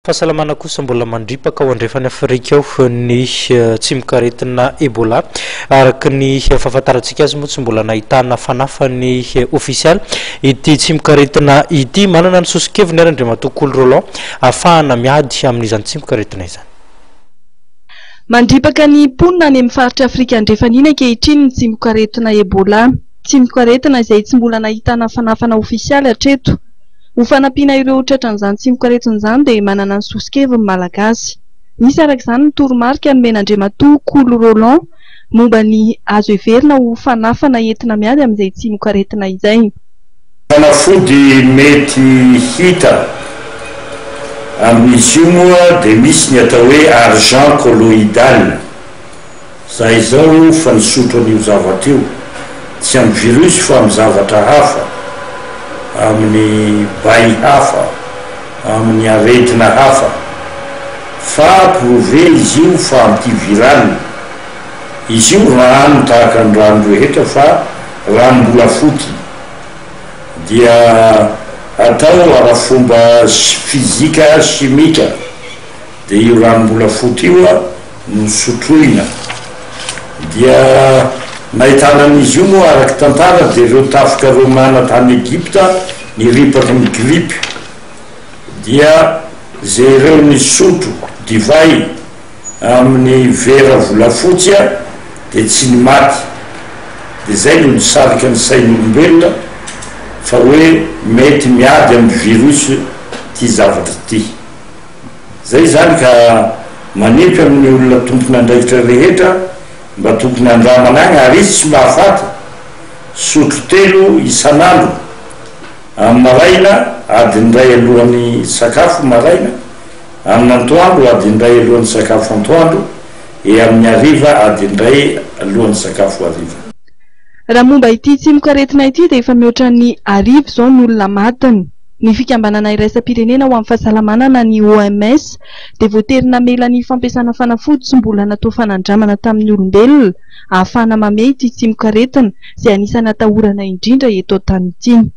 fahasalamana kosa mbola mandripaka ao andrefany Afrika ao ny tsimikaretina Ebola araka ny fahafantarantsika azy moa tsy mbola nahitana fanafany ofisialy ity tsimikaretina ity manana ny sosikeviny ary Andriamatoa Coly Roland ahafahana miady amin'izany tsimikaretina izany. Mandripaka ny mponina any amin'ny faritra Afrika andrefanina ankehitriny ny tsimikaretina Ebola. Tsimikaretina izay tsy mbola nahitana fanafana ofisialy hatreto. Ho fanampiana ireo tratran'izany tsimikaretina izany dia manana ny sosikeviny malagasy. Misy araka izany ny toromarika nomena Andriamatoa Coly Roland momba ny azo heverina ho fanafana entina miady amin'izay tsimikaretina izay. Fanafody mety hita amin'izy io moa dia misy ny atao hoe argent colloidal. Izay izao fa nisotro an'io zavatra io, tsy amin'ny virus fa amin'ny zavatra hafa, amin'ny bay hafa, amin'ny aretina hafa, fa prouvé izy io fa antiviral. Izy io rano tahaka ny rano rehetra fa ranom-bolafoty, dia atao ara-fomba fizika simika, dia io ranom-bolafoty io no sotroina. Dia nahitana an'izy io moa araky tantara dia ireo tafika romana tany Egypta niripaka ny gripe, dia zay ireo nisotro divay amin'ny vera volafotsy dia tsy ny maty. Dia zay no nisarika ny sain'olombelona fa hoe mety miady amin'ny virus ty zavatra ty. Zay zany ka manipy amin'ny olona tompony andraikitra rehetra mba tokony andramana agny ary izy tsy mahafaty sotro 3 isan'andro, amin'ny maraina adiny ray alohan'ny sakafo maraina, amin'ny antoandro adiny ray alohan'ny sakafo antoandro, e amin'ny hariva adiny ray alohan'ny sakafo hariva. Raha momba ity tsimikaretina ity dia efa mihoatra ny arivo izao ny olona matiny. Ny fikambanana iraisam-pirenena ho amin'ny fahasalamana na ny OMS dia voaterina mela ny fampiasana fanafody tsy mbola natao fanandramana tamin'ny olombelona ahafahana mamey ity tsimikaretina izay anisany atahorana indrindra eto an-tany ity.